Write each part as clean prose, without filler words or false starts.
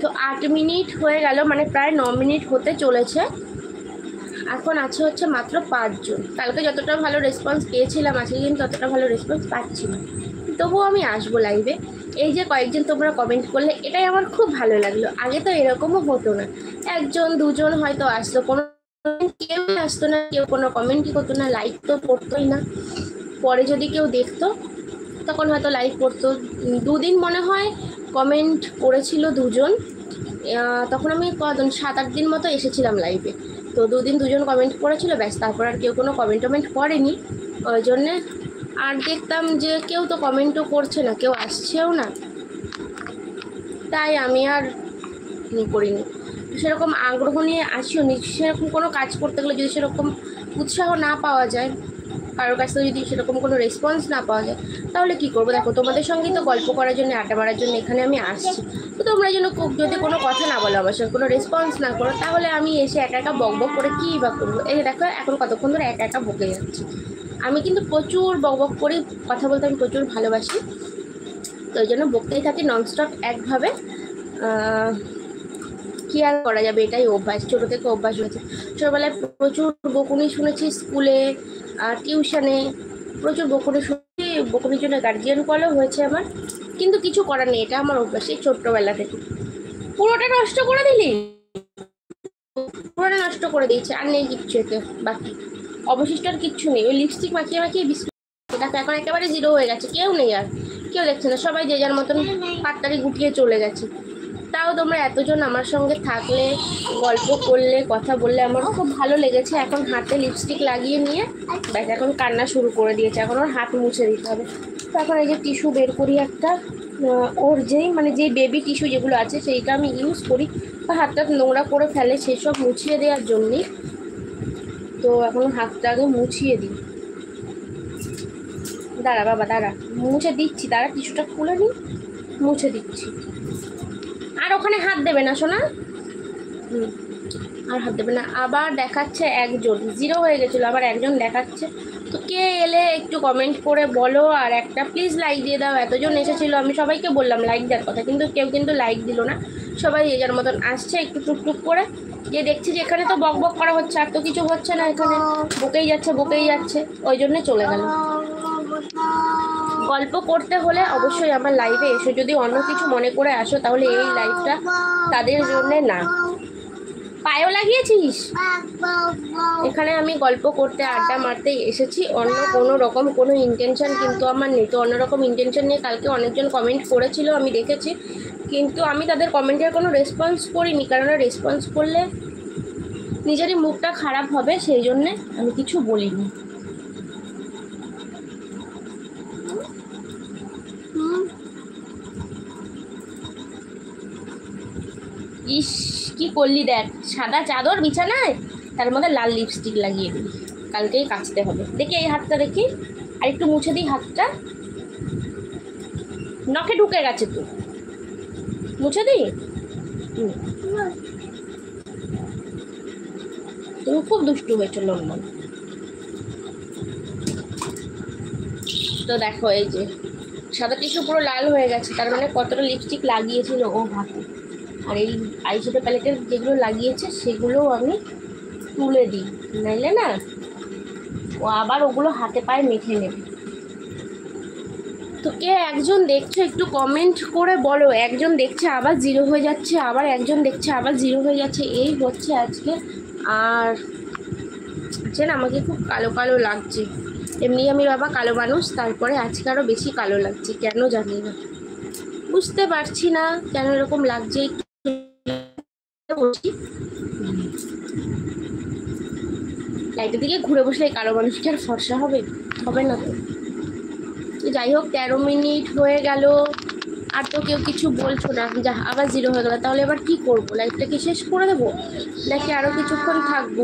তো 8 মিনিট হয়ে গেল, মানে প্রায় 9 মিনিট হতে চলেছে। এখন আছে হচ্ছে মাত্র 5 জন। কালকে যতটা ভালো রেসপন্স পেয়েছিলাম আজকে কিন্তু ততটা ভালো রেসপন্স পাচ্ছি না, তবুও আমি আসবো লাইভে। এই যে কয়েকজন তোমরা কমেন্ট করলে, এটাই আমার খুব ভালো লাগলো। আগে তো এরকমও হতো না, 1 জন 2 জন হয়তো আসতো, কোনো কেউ আসতো না, কেউ কোনো কমেন্টই করতো না, লাইক তো করতোই না। পরে যদি কেউ দেখতো তখন হয়তো লাইক করতো। 2 দিন মনে হয় কমেন্ট করেছিল 2 জন, তখন আমি কদিন 7-8 দিন মতো এসেছিলাম লাইভে। তো 2 দিন 2 জন কমেন্ট করেছিল, ব্যাস। তারপর আর কেউ কোনো কমেন্ট করেনি। ওই জন্যে আর দেখতাম যে কেউ তো কমেন্টও করছে না, কেউ আসছেও না, তাই আমি আর করিনি। সেরকম আগ্রহ নিয়ে আসিও নি। সেরকম কোনো কাজ করতে গেলে যদি সেরকম উৎসাহ না পাওয়া যায়, কারোর কাছ থেকে যদি সেরকম কোনো রেসপন্স না পাওয়া যায়, তাহলে কী করবো? দেখো, তোমাদের সঙ্গেই তো গল্প করার জন্য, আড্ডা মারার জন্য এখানে আমি আসছি। তো তোমরা যেন যদি কোনো কথা না বলো, আমার সঙ্গে কোনো রেসপন্স না করো, তাহলে আমি এসে একা একা বক বক করে কী বা করবো? এই দেখো এখন কতক্ষণ ধরে একা একা বকে যাচ্ছি। আমি কিন্তু প্রচুর বক বক করে কথা বলতে আমি প্রচুর ভালোবাসি, তো ওই জন্য বকতেই থাকি ননস্টপ একভাবে। কী আর করা যাবে, এটাই অভ্যাস, ছোটো থেকে অভ্যাস হয়েছে। ছোটোবেলায় প্রচুর বকুনি শুনেছি, স্কুলে টিউশনে প্রচুর বকুনি শুনেছি, বকুনির জন্য গার্জিয়ান কলও হয়েছে আমার, কিন্তু কিছু করার নেই, এটা আমার অভ্যাস এই ছোট্টবেলা থেকে। পুরোটা নষ্ট করে দিলি, পুরোটা নষ্ট করে দিয়েছে, আর নেই কিচ্ছু এতে বাকি, অবশিষ্ট আর কিচ্ছু নেই। ওই লিপস্টিক মাখিয়ে মাখিয়ে বিস্কুট, দেখো এখন একেবারে 0 হয়ে গেছে, কেউ নেই আর, কেউ দেখছে না, সবাই যে যার মতন পাট্টারি গুটিয়ে চলে গেছে। তাও তোমরা এতজন আমার সঙ্গে থাকলে, গল্প করলে, কথা বললে, আমার খুব ভালো লেগেছে। এখন হাতে লিপস্টিক লাগিয়ে নিয়ে ব্যাস এখন কান্না শুরু করে দিয়েছে, এখন ওর হাত মুছে দিতে হবে। তো এখন এই যে টিস্যু বের করি একটা, ওর যেই বেবি টিস্যু যেগুলো আছে সেইটা আমি ইউজ করি, বা হাতটা নোংরা করে ফেলে সেসব মুছিয়ে দেওয়ার জন্যে। তো এখন হাতটা আগে মুছিয়ে দিই। দাঁড়া বাবা দাঁড়া, মুছে দিচ্ছি, দাঁড়া টিস্যুটা খুলে নিই, মুছে দিচ্ছি। আর ওখানে হাত দেবে না সোনা, আর হাত দেবে না। আবার দেখাচ্ছে 1 জন, 0 হয়ে গেছিলো, আবার 1 জন দেখাচ্ছে। তো কে এলে একটু কমেন্ট করে বলো, আর একটা প্লিজ লাইক দিয়ে দাও। এতজন এসেছিলো, আমি সবাইকে বললাম লাইক দেওয়ার কথা, কিন্তু কেউ কিন্তু লাইক দিল না। সবাই যে যার মতন আসছে একটু টুকটুক করে, যে দেখছি যে এখানে তো বক বক করা হচ্ছে, আর তো কিছু হচ্ছে না, এখানে বকেই যাচ্ছে, ওই জন্যে চলে গেল। গল্প করতে হলে অবশ্যই আমার লাইভে এসো, যদি অন্য কিছু মনে করে আসো তাহলে এই লাইভটা তাদের জন্য না। পায়েও লাগিয়েছিস? এখানে আমি গল্প করতে, আড্ডা মারতে এসেছি, অন্য কোনো রকম কোনো ইন্টেনশন কিন্তু আমার নেই। তো অন্যরকম ইন্টেনশন নিয়ে কালকে অনেকজন কমেন্ট করেছিল, আমি দেখেছি, কিন্তু আমি তাদের কমেন্টের কোনো রেসপন্স করিনি, কারণ রেসপন্স করলে নিজেরই মুখটা খারাপ হবে, সেই জন্যে আমি কিছু বলিনি। ইস, কি করলি দেখ, সাদা চাদর বিছানায়, তার মধ্যে লাল লিপস্টিক লাগিয়ে দিই, কালকেই কাচতে হবে। দেখি এই হাতটা দেখি, আর একটু মুছে দিই হাতটা, নখে ঢুকে গেছে তো, মুছে দিই। তুমি খুব দুষ্টু হয়েছো লন্ডন। তো দেখো এই যে সাদা টিস্যু পুরো লাল হয়ে গেছে, তার মানে কতটা লিপস্টিক লাগিয়েছিল ও হাতে। আর এই আইশ্যাডো প্যালেটের যেগুলো লাগিয়েছে সেগুলোও আমি তুলে দিই, নাইলে না ও আবার ওগুলো হাতে পায়ে মেখে নেবে। তো কে একজন দেখছো একটু কমেন্ট করে বলো। 1 জন দেখছে আবার 0 হয়ে যাচ্ছে, আবার 1 জন দেখছে আবার 0 হয়ে যাচ্ছে, এই হচ্ছে আজকে। আর না, আমাকে খুব কালো কালো লাগছে, এমনি আমি বাবা কালো মানুষ, তারপরে আজকে আরও বেশি কালো লাগছে, কেন জানি না, বুঝতে পারছি না কেন এরকম লাগছে। লাইটের দিকে ঘুরে বসলে কালো মানুষ কি আর ফর্সা হবে? হবে না তো। যাই হোক, 13 মিনিট হয়ে গেল, আর তো কেউ কিছু বলছো না, যা আবার 0 হয়ে গেল। তাহলে এবার কি করবো? লাইভটা কি শেষ করে দেবো, নাকি আরও কিছুক্ষণ থাকবো?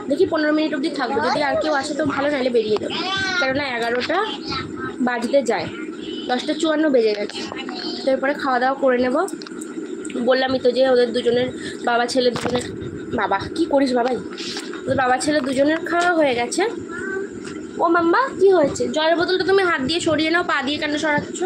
দেখি 15 মিনিট অবধি থাকবো, যদি আর কেউ আসে তো ভালো, নাহলে বেরিয়ে যাবো, কেননা 11টা বাজতে যায়, 10:54 বেজে গেছে। তো এরপরে খাওয়া দাওয়া করে নেব। বললামই তো যে ওদের দুজনের বাবা ছেলে দুজনের, বাবা কি করিস বাবাই, ওদের বাবা ছেলে দুজনের খাওয়া হয়ে গেছে। ও মাম্মা কি হয়েছে? জলের বোতলটা তুমি হাত দিয়ে সরিয়ে নাও, পা দিয়ে কেন সরাচ্ছ?